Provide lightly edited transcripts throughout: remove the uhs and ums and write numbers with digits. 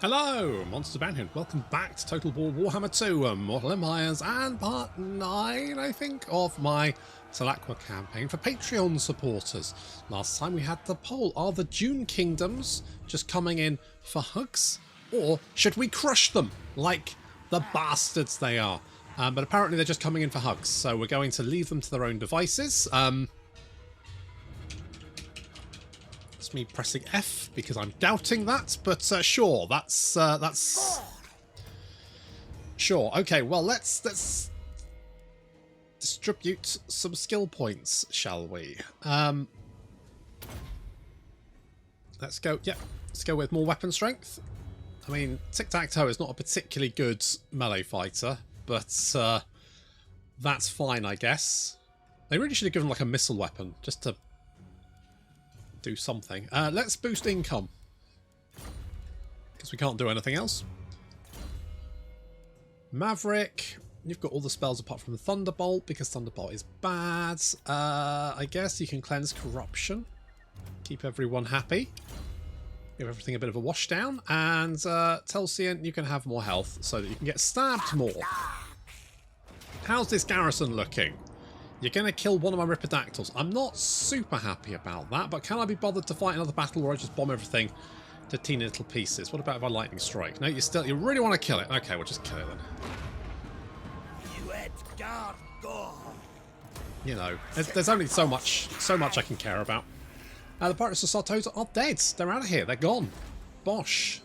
Hello, Monster Band here. Welcome back to Total War Warhammer 2, Mortal Empires, and part 9, I think, of my Tlaqua campaign for Patreon supporters. Last time we had the poll, are the Dune Kingdoms just coming in for hugs? Or should we crush them like the bastards they are? But apparently they're just coming in for hugs, so we're going to leave them to their own devices. It's me pressing F because I'm doubting that, but sure, that's sure. Okay, well let's distribute some skill points, shall we? Let's go. Yeah, let's go with more weapon strength. I mean, Tiktaq'to is not a particularly good melee fighter, but that's fine, I guess. They really should have given like a missile weapon just to do something. Let's boost income because we can't do anything else. Maverick, you've got all the spells apart from the Thunderbolt because Thunderbolt is bad. I guess you can cleanse corruption, keep everyone happy, give everything a bit of a wash down, and Telsian, you can have more health so that you can get stabbed more. How's this garrison looking? You're going to kill one of my Ripperdactyls. I'm not super happy about that, but can I be bothered to fight another battle where I just bomb everything to teeny little pieces? What about if I lightning strike? No, you really want to kill it. Okay, we'll just kill it then. You know, there's only so much I can care about. The pirates of Sartosa are dead. They're out of here. They're gone. Bosh.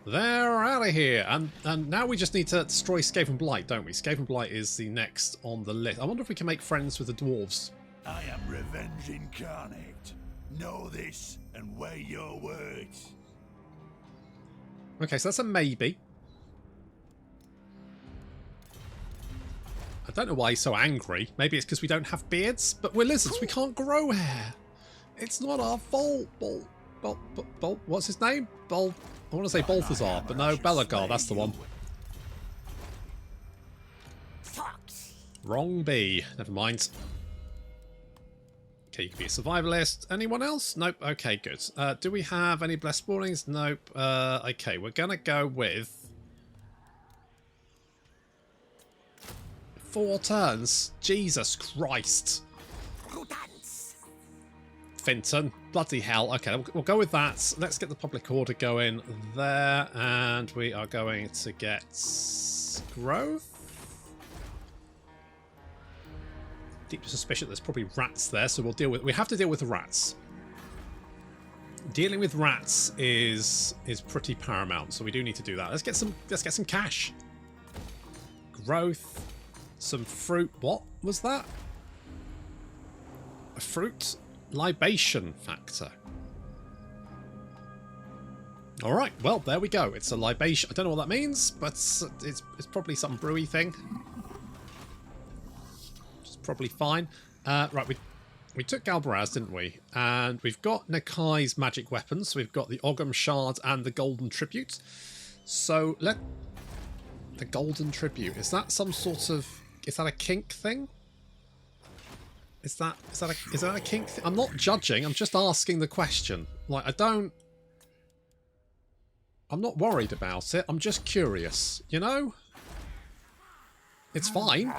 They're out of here, and now we just need to destroy Skavenblight, don't we? Skavenblight is the next on the list. I wonder if we can make friends with the dwarves. I am revenge incarnate. Know this and weigh your words. Okay, so that's a maybe. I don't know why he's so angry. Maybe it's because we don't have beards, but we're lizards. We can't grow hair. It's not our fault. What's his name? I want to say Balthazar, but no, Belagar, that's the one. Wrong B. Never mind. Okay, you can be a survivalist. Anyone else? Nope. Okay, good. Do we have any blessed warnings? Nope. Okay, we're going to go with 4 turns. Jesus Christ. Finton. Bloody hell. Okay, we'll go with that. Let's get the public order going there. And we are going to get growth. Deep suspicion there's probably rats there, so we have to deal with the rats. Dealing with rats is pretty paramount, so we do need to do that. Let's get some cash. Growth. Some fruit. What was that? A fruit? Libation factor. Alright, well, there we go. It's a libation. I don't know what that means, but it's probably some brewy thing. It's probably fine. Right, we took Galbaraz, didn't we? And we've got Nakai's magic weapons. So we've got the Ogham Shard and the Golden Tribute. So the Golden Tribute, is that some sort of... Is that a kink thing? Is that a kink thing? I'm not judging, I'm just asking the question. Like, I'm not worried about it, I'm just curious, you know? It's fine.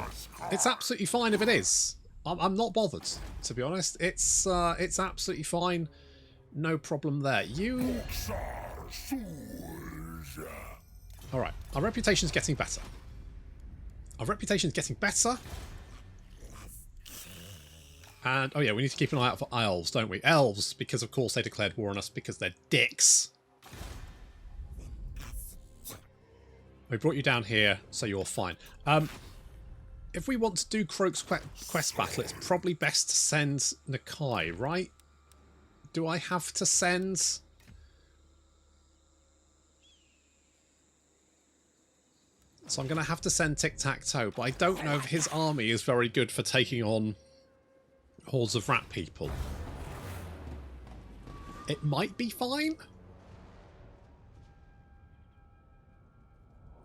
It's absolutely fine if it is. I'm not bothered, to be honest. It's absolutely fine. No problem there. You... Alright, our reputation's getting better. Our reputation's getting better. And, oh yeah, we need to keep an eye out for elves, don't we? Elves, because of course they declared war on us because they're dicks. We brought you down here, so you're fine. If we want to do Kroak's quest battle, it's probably best to send Nakai, right? Do I have to send... So I'm going to have to send Tiktaq'to, but I don't know if his army is very good for taking on hordes of rat people. It might be fine.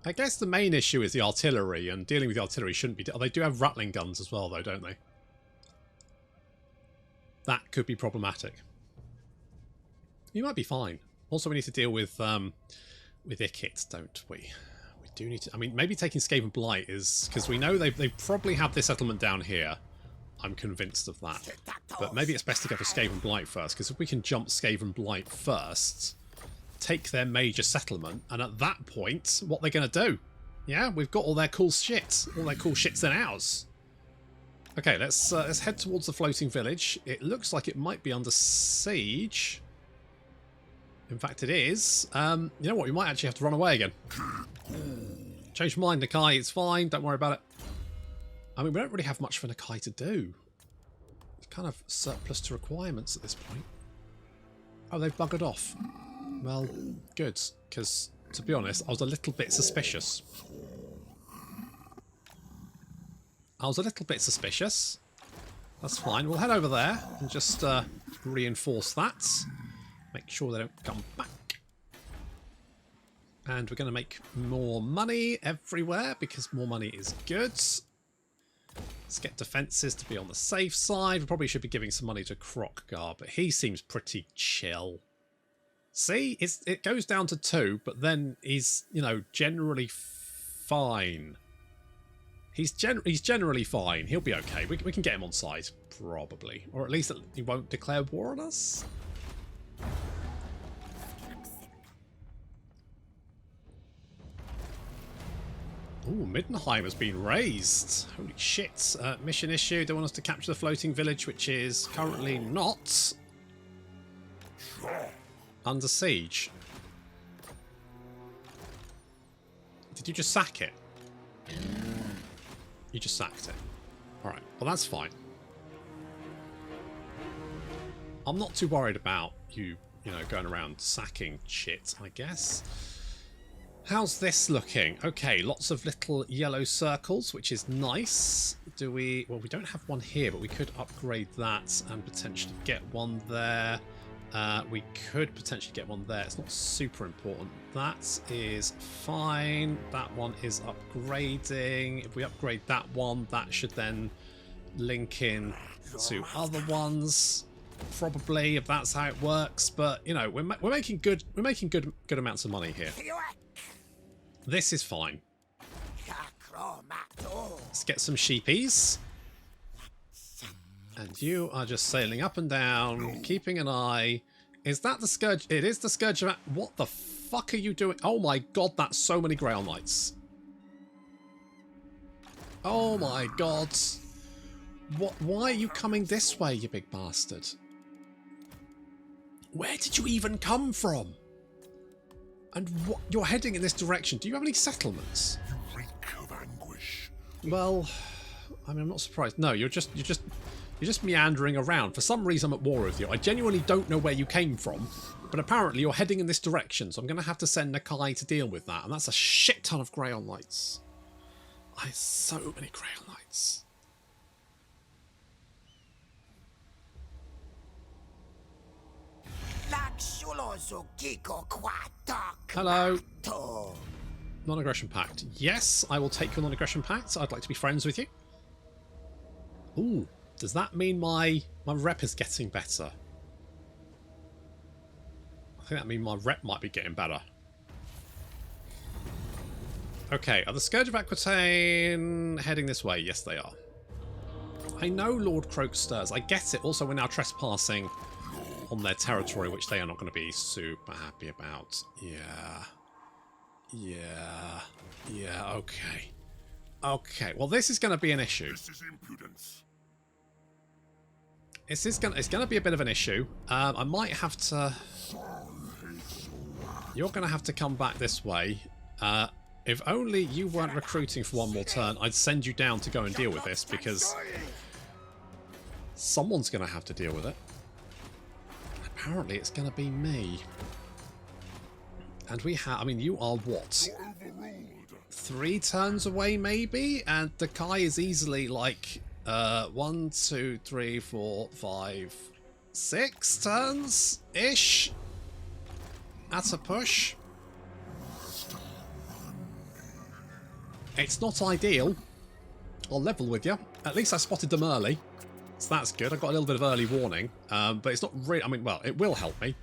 I guess the main issue is the artillery, and dealing with the artillery shouldn't be... They do have rattling guns as well, though, don't they? That could be problematic. You might be fine. Also, we need to deal with with Ikit, don't we? We do need to... I mean, maybe taking Skavenblight is... Because we know they probably have this settlement down here. I'm convinced of that. But maybe it's best to go for Skavenblight first, because if we can jump Skavenblight first, take their major settlement, and at that point, what they're going to do? Yeah, we've got all their cool shit. All their cool shit's in ours. Okay, let's head towards the floating village. It looks like it might be under siege. In fact, it is. You know what? We might actually have to run away again. Change my mind, Nakai. It's fine. Don't worry about it. I mean, we don't really have much for Nakai to do. It's kind of surplus to requirements at this point. Oh, they've buggered off. Well, good. Because, to be honest, I was a little bit suspicious. That's fine. We'll head over there and just reinforce that. Make sure they don't come back. And we're going to make more money everywhere because more money is good. Let's get defences to be on the safe side. We probably should be giving some money to Kraka, but he seems pretty chill. See, it goes down to 2, but then he's, you know, generally fine. He's generally fine. He'll be okay. We can get him on side, probably. Or at least he won't declare war on us. Ooh, Middenheim has been raised. Holy shit. Mission issue. They want us to capture the floating village, which is currently not under siege. Did you just sack it? You just sacked it. Alright, well that's fine. I'm not too worried about you know, going around sacking shit, I guess. How's this looking? Okay, lots of little yellow circles, which is nice. Do we... Well, we don't have one here, but we could upgrade that and potentially get one there. We could potentially get one there. It's not super important. That is fine. That one is upgrading. If we upgrade that one, that should then link in to other ones. Probably, if that's how it works. But you know, we're making good amounts of money here. This is fine. Let's get some sheepies. And you are just sailing up and down, keeping an eye. Is that the Scourge? It is the Scourge of... What the fuck are you doing? Oh my god, that's so many Grail Knights. Oh my god. What? Why are you coming this way, you big bastard? Where did you even come from? And what? You're heading in this direction. Do you have any settlements? You reek of anguish. Well, I mean, I'm not surprised. No, you're just meandering around. For some reason, I'm at war with you. I genuinely don't know where you came from, but apparently you're heading in this direction, so I'm going to have to send Nakai to deal with that, and that's a shit ton of Grail Knights. I have so many Grail Knights. Hello. Non-aggression pact. Yes, I will take your non-aggression pact. I'd like to be friends with you. Ooh. Does that mean my rep is getting better? I think that means my rep might be getting better. Okay, are the Scourge of Aquitaine heading this way? Yes, they are. I know Lord Croak stirs. I get it. Also, we're now trespassing on their territory, which they are not going to be super happy about. Yeah. Okay. Okay. Well, this is going to be an issue. This is impudence. It's going to be a bit of an issue. I might have to... You're going to have to come back this way. If only you weren't recruiting for one more turn, I'd send you down to go and deal with this, because someone's going to have to deal with it. Apparently it's going to be me. And we have... I mean, you are what? 3 turns away, maybe? And the Kai is easily like... 1, 2, 3, 4, 5, 6 turns-ish? At a push. It's not ideal. I'll level with you. At least I spotted them early. So that's good. I got a little bit of early warning. But it's not really... I mean, well, it will help me.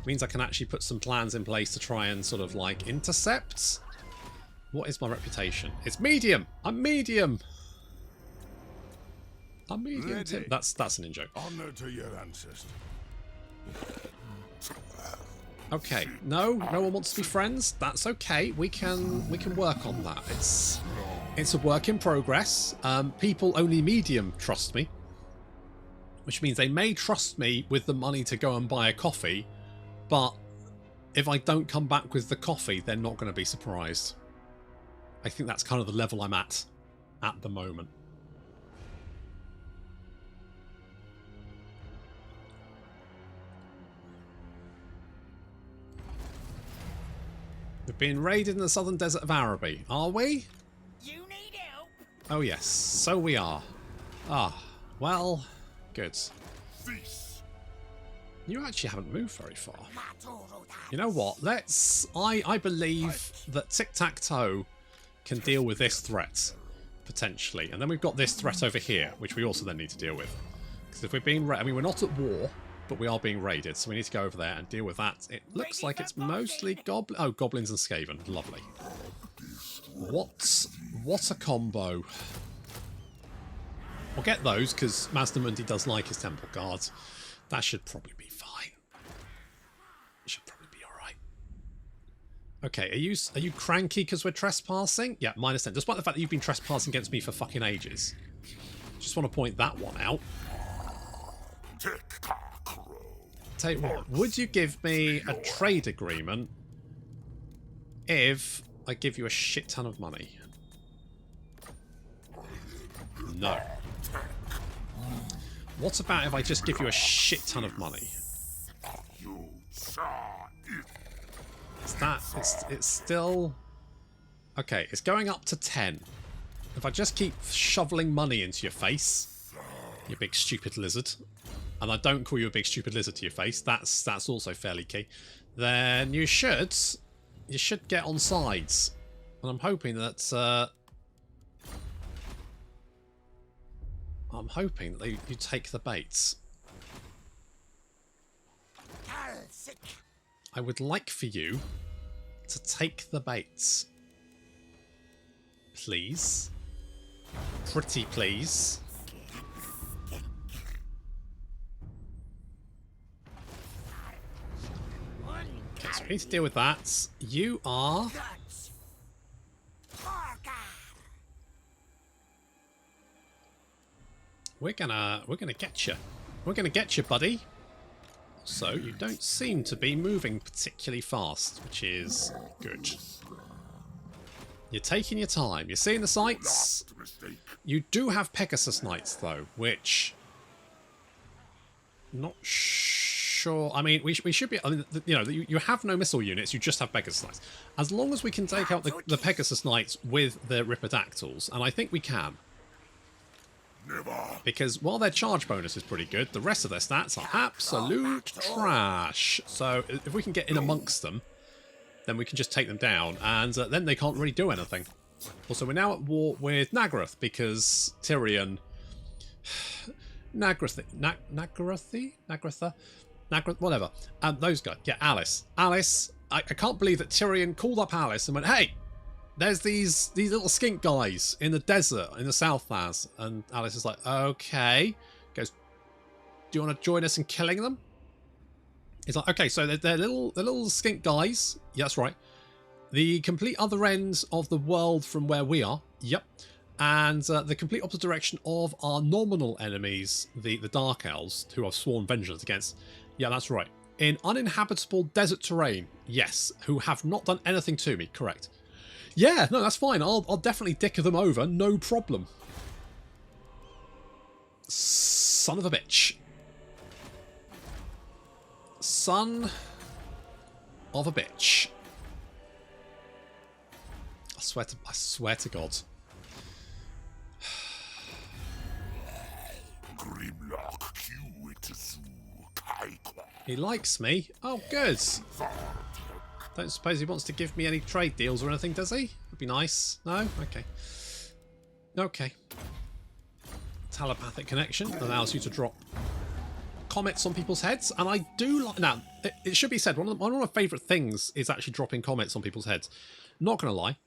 Means I can actually put some plans in place to try and sort of like intercept. What is my reputation? It's medium. I'm medium. I'm medium. Tim. That's an in-joke. Honor to your ancestors. Okay. No one wants to be friends. That's okay. We can work on that. It's a work in progress. People only medium trust me, which means they may trust me with the money to go and buy a coffee, but if I don't come back with the coffee, they're not going to be surprised. I think that's kind of the level I'm at the moment. We've been raided in the southern desert of Araby, are we? You need help? Oh yes, so we are. Ah, well, good. You actually haven't moved very far. You know what? I believe that Tiktaq'to can deal with this threat, potentially. And then we've got this threat over here, which we also then need to deal with. Because if we're being I mean, we're not at war, but we are being raided, so we need to go over there and deal with that. It looks like it's mostly goblins and Skaven. Lovely. What a combo. We'll get those, because Mazdamundi does like his temple guards. That should probably be fine. It should probably be alright. Okay, are you cranky because we're trespassing? Yeah, -10. Despite the fact that you've been trespassing against me for fucking ages. Just want to point that one out. Tell you what, would you give me a trade agreement if I give you a shit ton of money? No. What about if I just give you a shit ton of money? It's still... Okay, it's going up to 10. If I just keep shoveling money into your face, you big stupid lizard, and I don't call you a big stupid lizard to your face, that's also fairly key, then you should get on sides. And I'm hoping that you take the baits. I would like for you to take the baits. Please. Pretty please. Okay, so we need to deal with that. You are... We're gonna get you. We're gonna get you, buddy. So you don't seem to be moving particularly fast, which is good. You're taking your time. You're seeing the sights. You do have Pegasus Knights, though, which... Not sure... I mean, we should be... I mean, you know, you have no missile units, you just have Pegasus Knights. As long as we can take out the Pegasus Knights with the Ripperdactyls, and I think we can. Because while their charge bonus is pretty good, the rest of their stats are absolute trash. So if we can get in amongst them, then we can just take them down, and then they can't really do anything. Also, we're now at war with Naggaroth, because Tyrion... Naggaroth, whatever. And those guys. Yeah, Alice. Alice, I can't believe that Tyrion called up Alice and went, hey, there's these little skink guys in the desert in the Southlands. And Alice is like, okay. Goes, do you want to join us in killing them? He's like, okay, so they're little skink guys. Yeah, that's right. The complete other end of the world from where we are. Yep. And the complete opposite direction of our nominal enemies, the Dark Elves, who I've sworn vengeance against. Yeah, that's right. In uninhabitable desert terrain. Yes. Who have not done anything to me. Correct. Yeah, no, that's fine. I'll definitely dick them over. No problem. Son of a bitch. Son of a bitch. I swear to God. He likes me. Oh, good. Don't suppose he wants to give me any trade deals or anything, does he? Would be nice. No? Okay. Okay. Telepathic connection allows you to drop comets on people's heads, and I do like... Now, it should be said, one of my favourite things is actually dropping comets on people's heads. Not going to lie.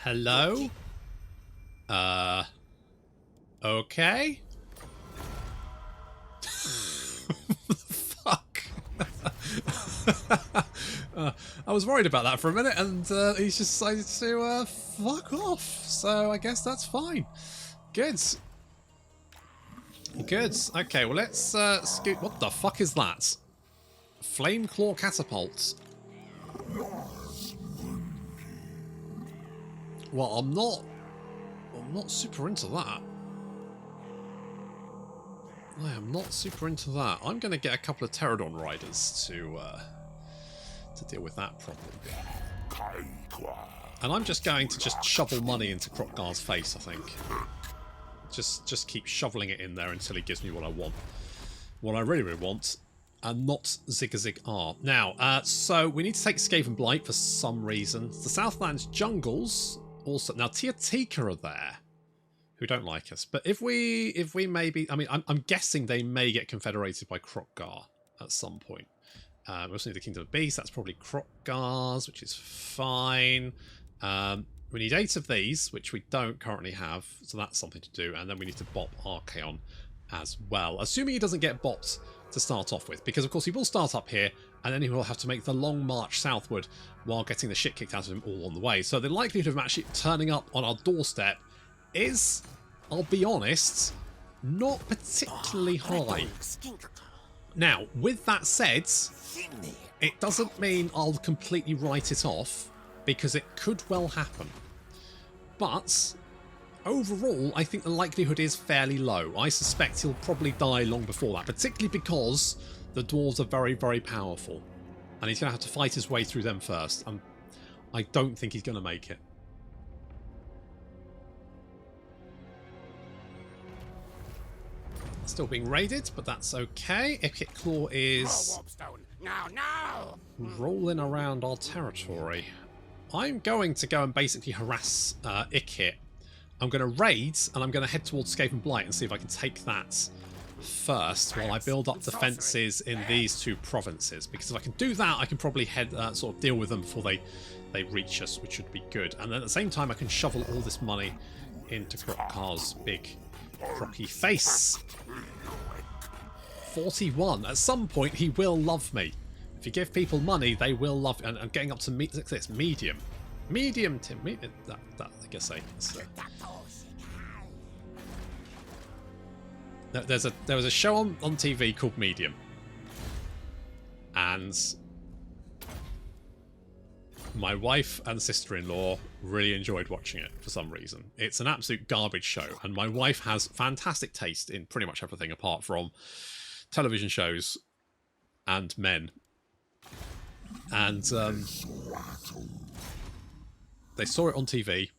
Hello? Okay. Fuck. I was worried about that for a minute, and he's just decided to fuck off. So I guess that's fine. Good. Good. Okay, well let's scoot. What the fuck is that? Flame claw catapults. Well, I'm not super into that. I am not super into that. I'm going to get a couple of Pterodon riders to deal with that problem. And I'm just going to shovel money into Krokgar's face, I think. Just keep shoveling it in there until he gives me what I want. What I really, really want. And not Zigazig R. Now, so we need to take Skavenblight for some reason. The Southlands jungles also. Now, Tiatika are there, who don't like us. But if we maybe, I mean, I'm guessing they may get confederated by Krokgar at some point. We also need the Kingdom of Beasts. That's probably Krokgar's, which is fine. We need 8 of these, which we don't currently have, so that's something to do. And then we need to bop Archaon as well, assuming he doesn't get bopped to start off with, because of course he will start up here, and then he will have to make the long march southward while getting the shit kicked out of him all on the way. So the likelihood of him actually turning up on our doorstep is, I'll be honest, not particularly high. Now, with that said, it doesn't mean I'll completely write it off, because it could well happen. But overall, I think the likelihood is fairly low. I suspect he'll probably die long before that, particularly because the dwarves are very, very powerful. And he's going to have to fight his way through them first. And I don't think he's going to make it. Still being raided, but that's okay. Epic Claw is rolling around our territory. I'm going to go and basically harass Ikit. I'm going to raid, and I'm going to head towards Skavenblight and see if I can take that first while I build up defences in these 2 provinces. Because if I can do that, I can probably head sort of deal with them before they reach us, which should be good. And then at the same time, I can shovel all this money into Krokgar's big crocky face. 41. At some point, he will love me. If you give people money, they will love you. And getting up to medium. Medium to medium. That I guess there was a show on TV called Medium, and my wife and sister-in-law really enjoyed watching it for some reason. It's an absolute garbage show, and my wife has fantastic taste in pretty much everything apart from television shows and men. And they saw it on TV,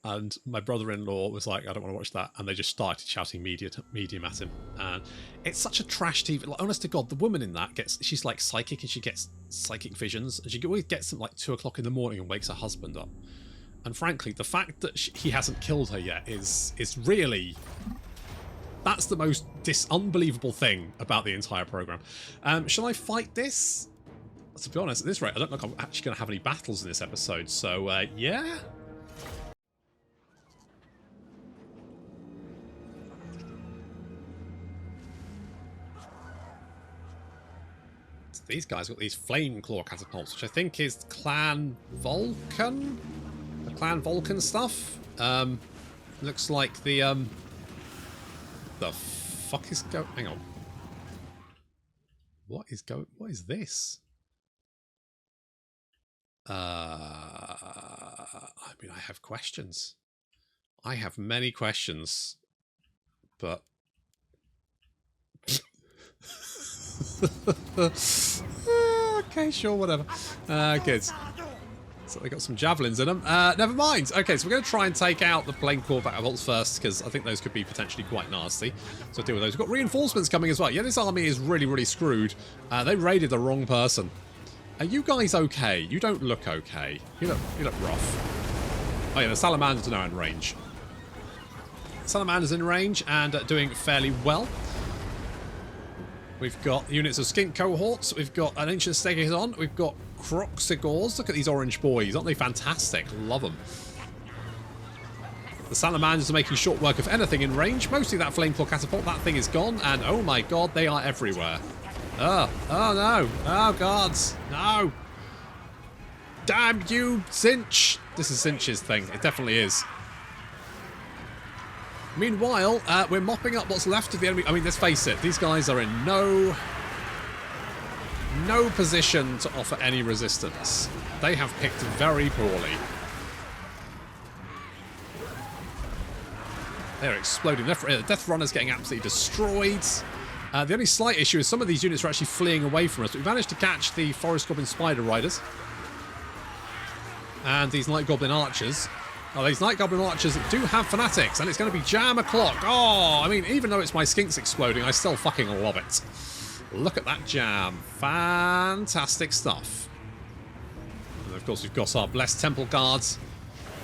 and my brother-in-law was like, I don't want to watch that, and they just started shouting medium at him. And it's such a trash TV. Like, honest to God, the woman in that she's like psychic, and she gets psychic visions, and she always gets them like 2 o'clock in the morning and wakes her husband up. And frankly, the fact that he hasn't killed her yet is really... That's the most unbelievable thing about the entire program. Shall I fight this? To be honest, at this rate, I don't think I'm actually going to have any battles in this episode, so yeah. So these guys got these flame claw catapults, which I think is Clan Volkn? The Clan Volkn stuff. Looks like the fuck is going... Hang on. What is this? I mean, I have questions. I have many questions, but okay, sure, whatever. Good. So they got some javelins in them. Never mind. Okay, so we're going to try and take out the flame claw catapults first, because I think those could be potentially quite nasty. So deal with those. We've got reinforcements coming as well. Yeah, this army is really, really screwed. They raided the wrong person. Are you guys okay? You don't look okay. You look rough. Oh yeah, the Salamanders are now in range. Salamanders in range and doing fairly well. We've got units of skink cohorts. We've got an ancient stegosaur. We've got croxigors. Look at these orange boys. Aren't they fantastic? Love them. The Salamanders are making short work of anything in range. Mostly that Flameclaw catapult. That thing is gone. And oh my god, they are everywhere. Oh no. Oh gods. No. Damn you, Cinch. This is Cinch's thing. It definitely is. Meanwhile, we're mopping up what's left of the enemy. I mean, let's face it. These guys are in no position to offer any resistance. They have picked very poorly. They're exploding. The Death Runner's getting absolutely destroyed. The only slight issue is some of these units are actually fleeing away from us. But we managed to catch the Forest Goblin Spider Riders. And these Night Goblin Archers. Oh, these Night Goblin Archers do have Fanatics. And it's going to be jam o'clock. Oh, I mean, even though it's my skinks exploding, I still fucking love it. Look at that jam. Fantastic stuff. And of course, we've got our Blessed Temple Guards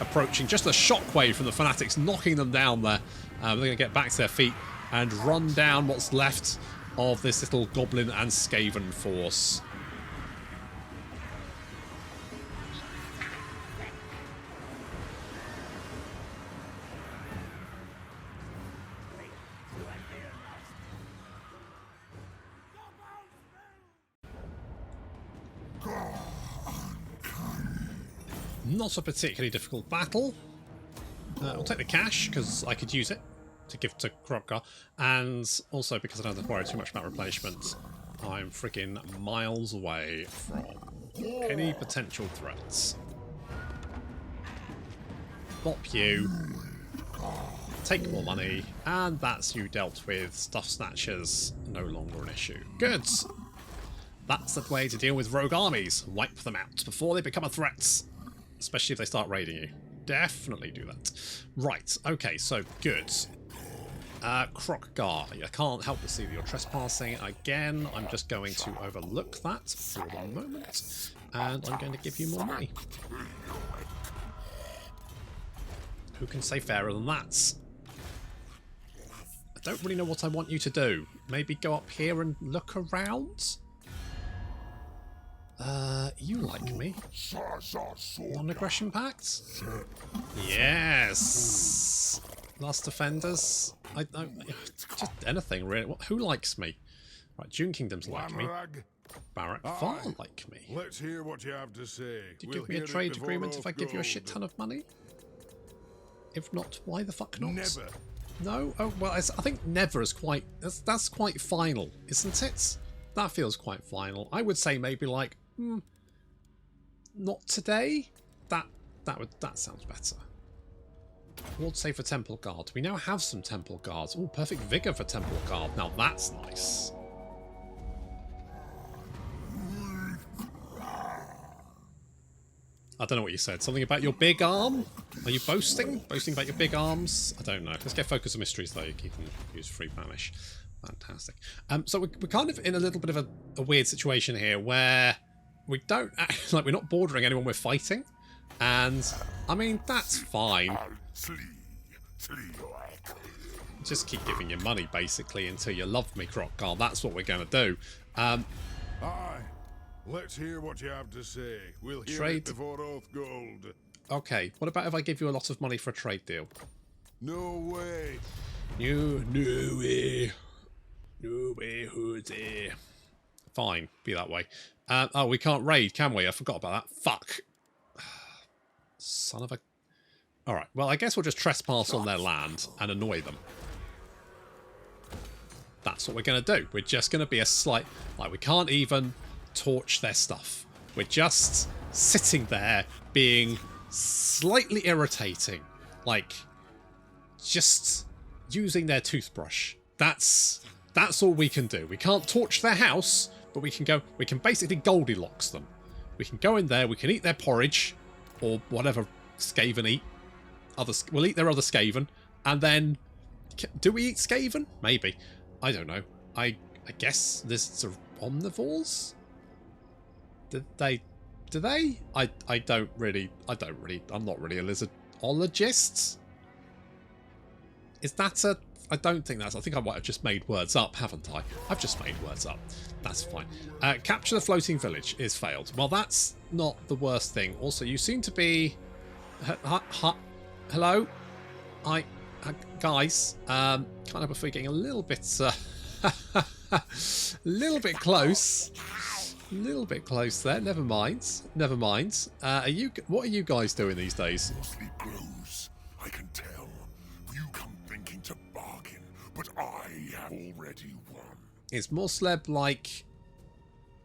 approaching. Just a shockwave from the Fanatics, knocking them down there. They're going to get back to their feet and run down what's left of this little Goblin and Skaven force. Not a particularly difficult battle. I'll take the cash, because I could use it to give to Kraka, and also because I don't have to worry too much about replenishment. I'm friggin' miles away from any potential threats. Bop you. Take more money, and that's you dealt with. Stuff snatchers, no longer an issue. Good! That's the way to deal with rogue armies. Wipe them out before they become a threat. Especially if they start raiding you. Definitely do that. Right, okay, so good. Krokgar, I can't help but see that you're trespassing again. I'm just going to overlook that for the moment. And I'm going to give you more money. Who can say fairer than that? I don't really know what I want you to do. Maybe go up here and look around? You like me? Non-aggression pact? Yes! Last Defenders? Just anything, really. Who likes me? Right, Dune Kingdoms like me. Barak Far like me. Let's hear what you have to say. Do you give me a trade agreement if I give you a shit ton of money? If not, why the fuck not? Never. No? Oh, well, I think never is quite... That's quite final, isn't it? That feels quite final. I would say maybe like... not today? That sounds better. Ward save for Temple Guard. We now have some Temple Guards. Oh, perfect vigor for Temple Guard. Now that's nice. I don't know what you said. Something about your big arm? Are you boasting? Boasting about your big arms? I don't know. Let's get Focus on Mysteries though. You can use free banish. Fantastic. So we're kind of in a little bit of a weird situation here where we don't act like we're not bordering anyone we're fighting. And I mean, that's fine. Just keep giving you money basically until you love me, Krokgar. That's what we're going to do. Aye. Let's hear what you have to say. We'll hear Trade. it before oath gold. Okay, what about if I give you a lot of money for a trade deal? No way. No way. No way, Jose. Fine, be that way. Oh, we can't raid, can we? I forgot about that. Fuck. Son of a... Alright, well, I guess we'll just trespass on their land and annoy them. That's what we're going to do. We're just going to be a slight... Like, we can't even torch their stuff. We're just sitting there being slightly irritating. Like, just using their toothbrush. That's all we can do. We can't torch their house, but we can basically Goldilocks them. We can go in there, we can eat their porridge, or whatever Skaven eat. We'll eat their other Skaven, and then... Do we eat Skaven? Maybe. I don't know. I guess there's sort of omnivores? Do they? I'm not really a lizardologist. Is that a... I don't think that's... I think I might have just made words up, haven't I? I've just made words up. That's fine. Capture the floating village is failed. Well, that's not the worst thing. Also, you seem to be... Hello? Guys, can't help but feel getting a little bit... a little bit close. A little bit close there. Never mind. Never mind. What are you guys doing these days? Mostly grows, I can tell. You come thinking to bargain, but I have already won. Is Morsleb like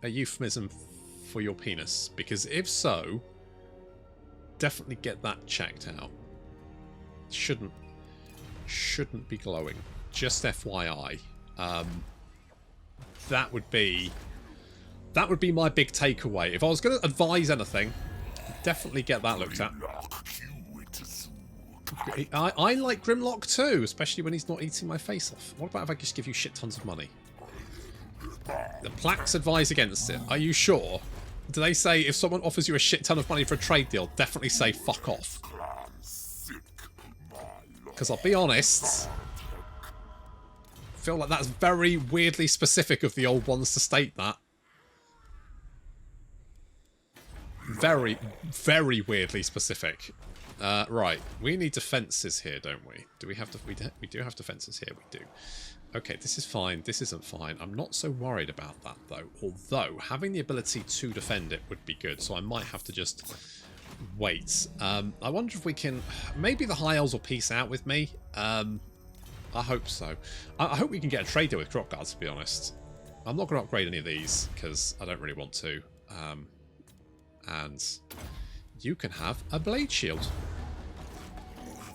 a euphemism for your penis? Because if so, definitely get that checked out. Shouldn't be glowing. Just FYI. That would be my big takeaway. If I was going to advise anything, definitely get that looked at. I like Grimlock too, especially when he's not eating my face off. What about if I just give you shit tons of money? The plaques advise against it. Are you sure? Do they say if someone offers you a shit ton of money for a trade deal, definitely say fuck off? Because I'll be honest, I feel like that's very weirdly specific of the old ones to state that. Very, very weirdly specific. Right, we need defences here, don't we? Do we have to? We do have defences here. We do. Okay, this is fine. This isn't fine. I'm not so worried about that though. Although having the ability to defend it would be good, so I might have to just wait. I wonder if we can. Maybe the High Elves will peace out with me. I hope so. I hope we can get a trade deal with Crockguards, to be honest. I'm not going to upgrade any of these because I don't really want to. And you can have a blade shield.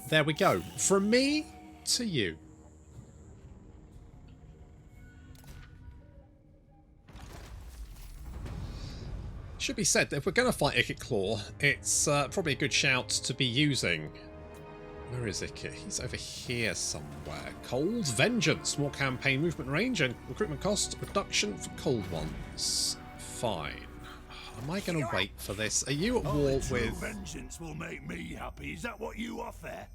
There we go. From me to you. Should be said that if we're going to fight Ikit Claw, it's probably a good shout to be using... Where is Ikit? He's over here somewhere. Cold Vengeance. More campaign movement range and recruitment cost reduction for cold ones. Fine. Am I going to wait for this? Are you at war with... Vengeance will make me happy. Is that what you offer?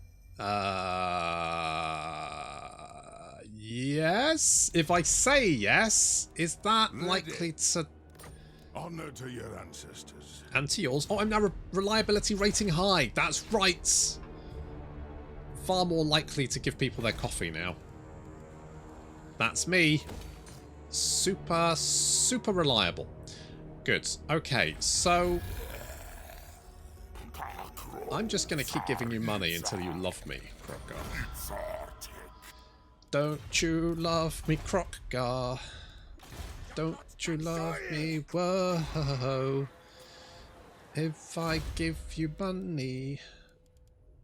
Yes. If I say yes, is that likely to... Honor to your ancestors. And to yours. Oh, I'm now reliability rating high. That's right. Far more likely to give people their coffee now. That's me. Super, super reliable. Good. Okay, so... I'm just going to keep giving you money until you love me, Kraka. Don't you love me, Kraka? Don't you love me, whoa? If I give you money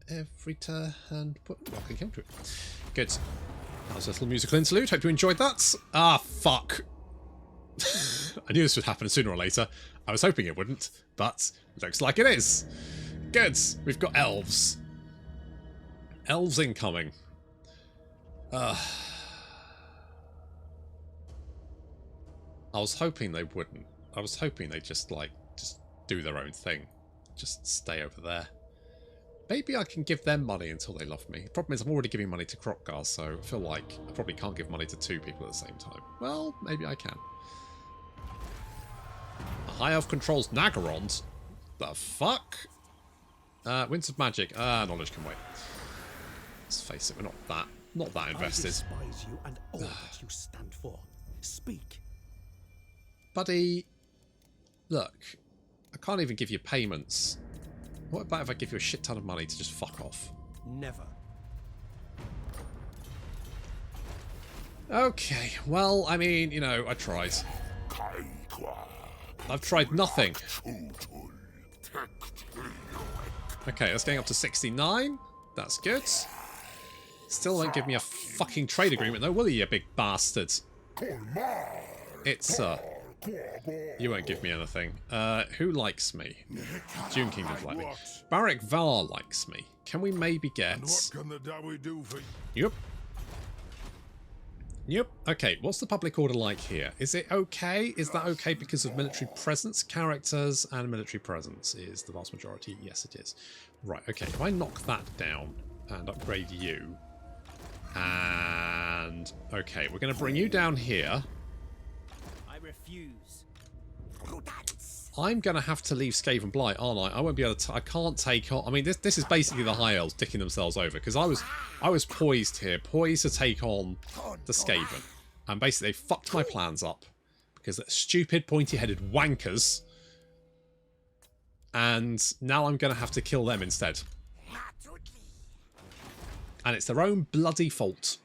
every turn, welcome to it. Good. That was a little musical interlude. Hope you enjoyed that. Ah, fuck. I knew this would happen sooner or later. I was hoping it wouldn't, but looks like it is. Good. We've got elves. Elves incoming. I was hoping they wouldn't. I was hoping they'd just do their own thing. Just stay over there. Maybe I can give them money until they love me. The problem is I'm already giving money to Crockguards, so I feel like I probably can't give money to two people at the same time. Well, maybe I can. A High Elf controls Nagarond? The fuck? Winds of Magic. Knowledge can wait. Let's face it, we're not that invested. I despise you and all that you stand for. Speak. Buddy, look, I can't even give you payments. What about if I give you a shit ton of money to just fuck off? Never. Okay, well, I mean, you know, I tried. I've tried nothing. Okay, that's getting up to 69. That's good. Still won't give me a fucking trade agreement though, will you big bastard? It's, you won't give me anything. Who likes me? Dune King does like me. Barak Var likes me. Can we maybe get... What can the Dawi do for you? Yep. Yep. Okay, what's the public order like here? Is it okay? Is that okay because of military presence? Characters and military presence is the vast majority. Yes, it is. Right, okay. If I knock that down and upgrade you. And... okay, we're going to bring you down here. I refuse. I'm going to have to leave Skavenblight, aren't I? I won't be able to... I can't take on... I mean, this is basically the High Elves dicking themselves over. Because I was poised here. Poised to take on the Skaven. And basically, they fucked my plans up. Because they're stupid, pointy-headed wankers. And now I'm going to have to kill them instead. And it's their own bloody fault.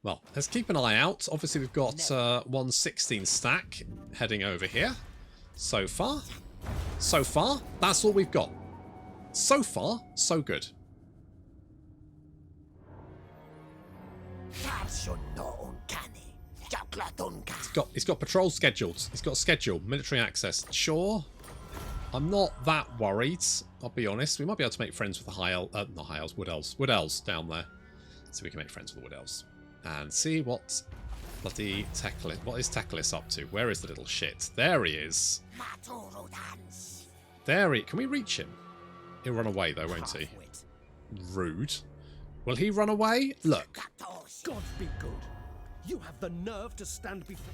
Well, let's keep an eye out. Obviously, we've got 116 stack heading over here. So far, that's all we've got. So far, so good. He's got patrols scheduled. He's got scheduled military access. Sure. I'm not that worried, I'll be honest. We might be able to make friends with the High Elves, not High Elves, Wood Elves. Wood Elves down there. So we can make friends with the Wood Elves. And see what bloody Teclis... what is Teclis up to? Where is the little shit? There he is. There he... can we reach him? He'll run away though, won't he? Rude. Will he run away? Look. God be good. You have the nerve to stand before...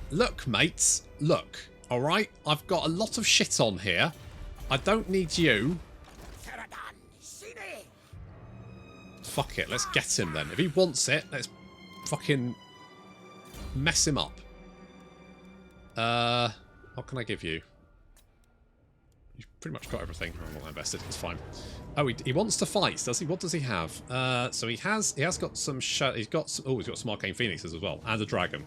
Look, mates. Look. Alright? I've got a lot of shit on here. I don't need you. Fuck it, let's get him then. If he wants it, let's fucking mess him up. What can I give you? You've pretty much got everything. I'm not invested, it's fine. Oh, he wants to fight, does he? What does he have? So he has got some he's got some Arcane Phoenixes as well, and a dragon.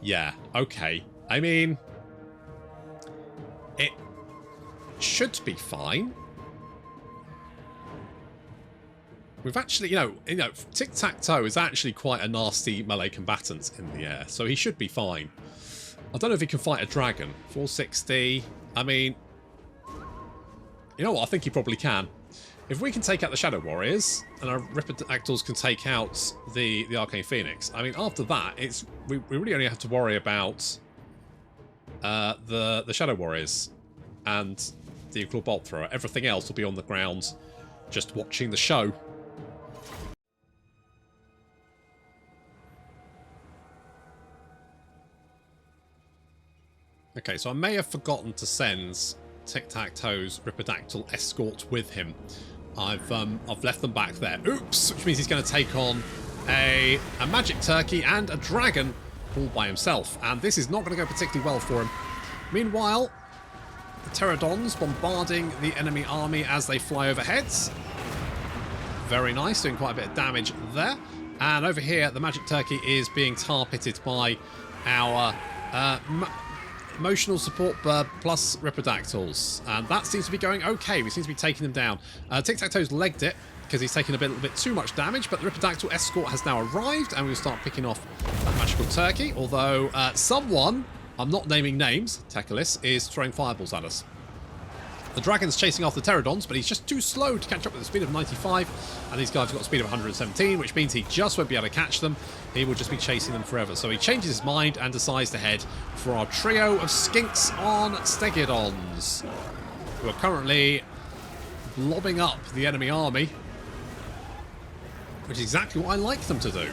Yeah, okay. I mean, it should be fine. We've actually, you know, Tiktaq'to is actually quite a nasty melee combatant in the air, so he should be fine. I don't know if he can fight a dragon. 460. I mean, you know what? I think he probably can. If we can take out the Shadow Warriors and our Ripperdactyls can take out the Arcane Phoenix, I mean, after that, we really only have to worry about the Shadow Warriors and the Equal Bolt Thrower. Everything else will be on the ground, just watching the show. Okay, so I may have forgotten to send Tiktaq'to's Ripperdactyl escort with him. I've left them back there. Oops! Which means he's going to take on a magic turkey and a dragon all by himself. And this is not going to go particularly well for him. Meanwhile, the pterodons bombarding the enemy army as they fly overhead. Very nice, doing quite a bit of damage there. And over here, the magic turkey is being tar-pitted by our emotional support bird plus Ripperdactyls. And that seems to be going okay. We seem to be taking them down. Tiktaq'to's legged it because he's taken a little bit too much damage, but the Ripperdactyl escort has now arrived and we'll start picking off that magical turkey. Although someone, I'm not naming names, Teclis, is throwing fireballs at us. The dragon's chasing after the pterodons, but he's just too slow to catch up with the speed of 95, and these guys have got a speed of 117, which means he just won't be able to catch them. He will just be chasing them forever. So he changes his mind and decides to head for our trio of skinks on Stegodons, who are currently blobbing up the enemy army, which is exactly what I like them to do,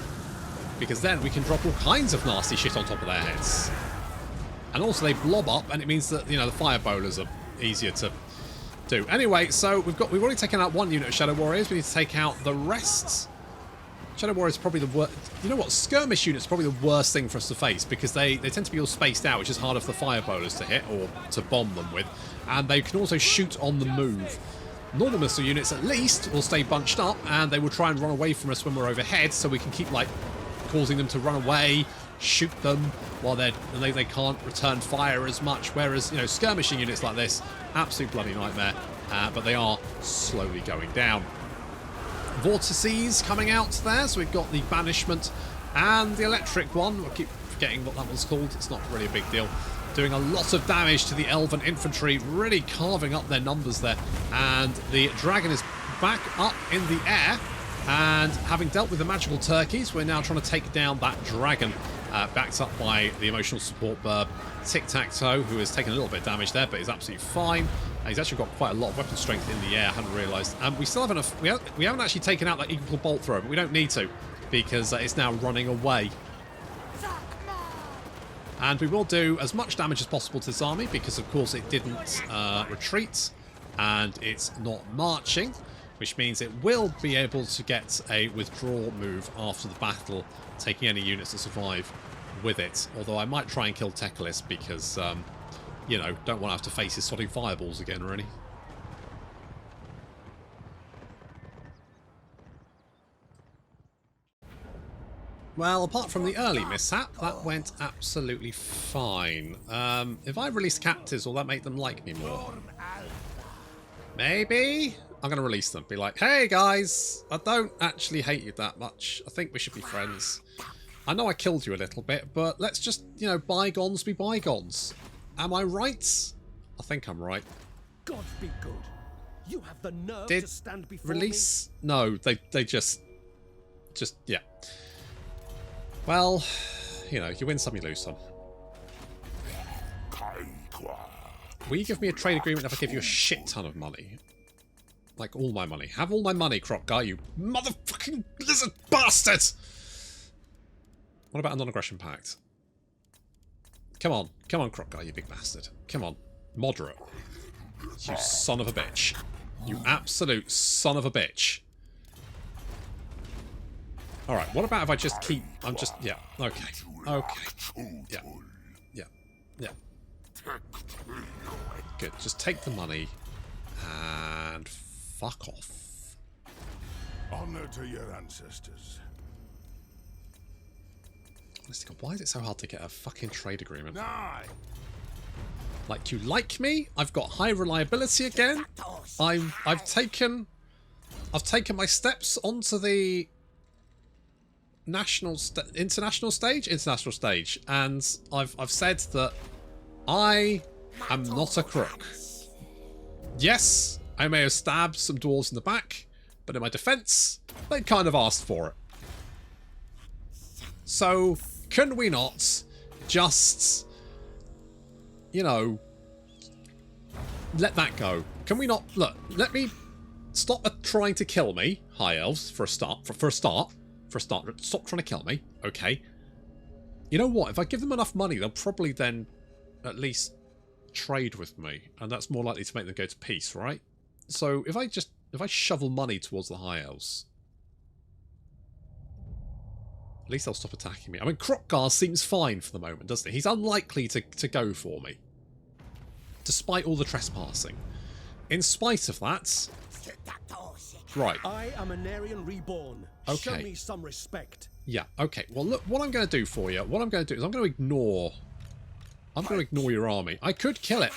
because then we can drop all kinds of nasty shit on top of their heads. And also they blob up, and it means that, you know, the fire bowlers are easier to do. Anyway, so we've already taken out one unit of Shadow Warriors. We need to take out the rest. Shadow Warriors are probably the worst. You know what? Skirmish units are probably the worst thing for us to face because they tend to be all spaced out, which is harder for the fire bowlers to hit or to bomb them with. And they can also shoot on the move. Normal missile units, at least, will stay bunched up and they will try and run away from us when we're overhead, so we can keep, like, causing them to run away, shoot them while they can't return fire as much. Whereas, you know, skirmishing units like this, absolute bloody nightmare. But they are slowly going down. Vortices coming out there, so we've got the banishment and the electric one. I keep forgetting what that one's called. It's not really a big deal. Doing a lot of damage to the elven infantry, really carving up their numbers there. And the dragon is back up in the air. And having dealt with the magical turkeys, we're now trying to take down that dragon, backed up by the emotional support burb Tiktaq'to, who has taken a little bit of damage there, but is absolutely fine. He's actually got quite a lot of weapon strength in the air, I hadn't realised. And we still haven't, we haven't actually taken out that equal bolt thrower, but we don't need to, because it's now running away. And we will do as much damage as possible to this army, because of course it didn't retreat, and it's not marching, which means it will be able to get a withdrawal move after the battle, taking any units that survive with it. Although I might try and kill Tekalis because, you know, don't want to have to face his sodding fireballs again, really. Well, apart from the early mishap, that went absolutely fine. If I release captives, will that make them like me more? Maybe? I'm going to release them. Be like, hey guys, I don't actually hate you that much. I think we should be friends. I know I killed you a little bit, but let's just, you know, bygones be bygones. Am I right? I think I'm right. God be good. You have the nerve Did to stand before release? No, they just, yeah. Well, you know, you win some, you lose some. Will you give me a trade agreement if I give you a shit ton of money? Like all my money. Have all my money, Kraka, you motherfucking lizard bastard! What about a non-aggression pact? Come on, Kraka, you big bastard. Come on, moderate. You son of a bitch. You absolute son of a bitch. Alright, what about if I just keep... I'm just... Yeah, okay. Okay. Yeah. Good, just take the money and fuck off. Honor to your ancestors. Honestly, God, why is it so hard to get a fucking trade agreement? Aye. Like, you like me? I've got high reliability again. I've taken my steps onto the international stage, and I've said that I am not a crook. Yes, I may have stabbed some dwarves in the back, but in my defense, they kind of asked for it. So, can we not just, you know, let that go? Can we not, look, let me stop trying to kill me, high elves, for a start, stop trying to kill me, okay? You know what, if I give them enough money, they'll probably then at least trade with me, and that's more likely to make them go to peace, right? So if I shovel money towards the high elves, at least they'll stop attacking me. I mean, Krokgar seems fine for the moment, doesn't he? He's unlikely to go for me, despite all the trespassing. In spite of that, right. I am an Aryan reborn. Okay. Show me some respect. Yeah, okay. Well, look, what I'm going to do for you, what I'm going to do is I'm going to ignore your army. I could kill it.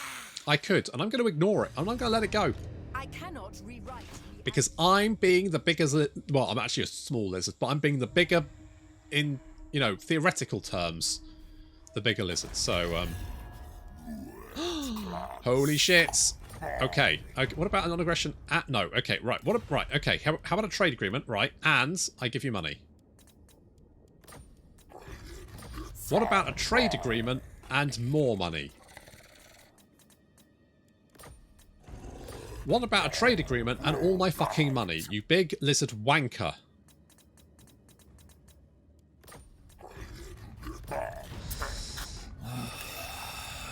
I could, and I'm going to ignore it. I'm not going to let it go. I cannot rewrite. Because I'm being the bigger... Well, I'm actually a small lizard, but I'm being the bigger, in, you know, theoretical terms, the bigger lizard. So, holy shit. Okay. What about a non-aggression? No. Okay, right. Right, okay. How about a trade agreement? Right, and I give you money. What about a trade agreement and more money? What about a trade agreement and all my fucking money, you big lizard wanker?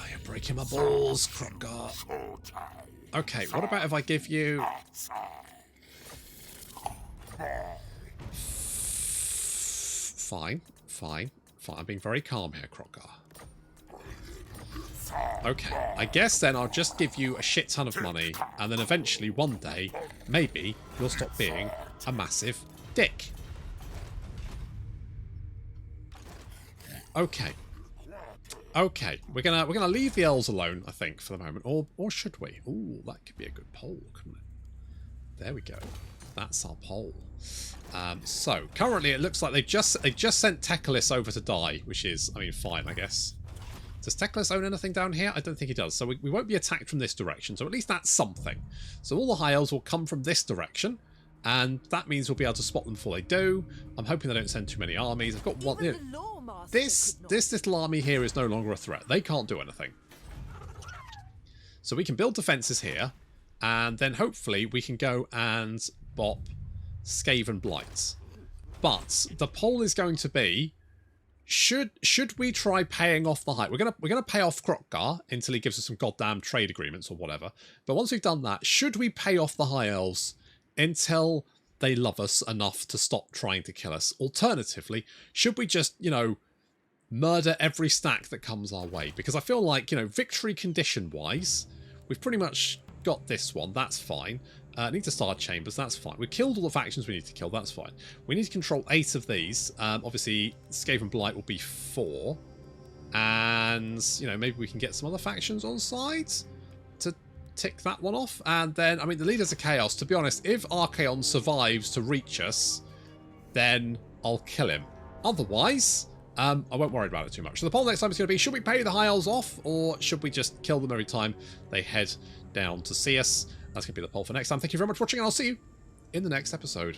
You're breaking my balls, Krokgar. Okay, what about if I give you... Fine. I'm being very calm here, Krokgar. Okay, I guess then I'll just give you a shit ton of money, and then eventually one day, maybe, you'll stop being a massive dick. Okay, we're gonna leave the elves alone, I think, for the moment, or should we? Ooh, that could be a good poll, couldn't it? There we go. That's our poll. So currently, it looks like they just sent Tekalis over to die, which is, I mean, fine, I guess. Does Tekalis own anything down here? I don't think he does. So we won't be attacked from this direction. So at least that's something. So all the high elves will come from this direction. And that means we'll be able to spot them before they do. I'm hoping they don't send too many armies. I've got one... You know, Even the Lawmaster this could not. little army here is no longer a threat. They can't do anything. So we can build defences here. And then hopefully we can go and bop Skavenblight. But the poll is going to be... Should we try paying off the High? We're gonna pay off Kraka until he gives us some goddamn trade agreements or whatever. But once we've done that, should we pay off the High Elves until they love us enough to stop trying to kill us? Alternatively, should we just, you know, murder every stack that comes our way? Because I feel like, you know, victory condition wise, we've pretty much got this one. That's fine. Need to start chambers, that's fine. We've killed all the factions we need to kill, that's fine. We need to control 8 of these. Obviously, Skavenblight will be 4. And, you know, maybe we can get some other factions on side to tick that one off. And then, I mean, the Leaders of Chaos, to be honest, if Archaon survives to reach us, then I'll kill him. Otherwise, I won't worry about it too much. So the poll next time is going to be, should we pay the High Elves off, or should we just kill them every time they head down to see us? That's going to be the poll for next time. Thank you very much for watching, and I'll see you in the next episode.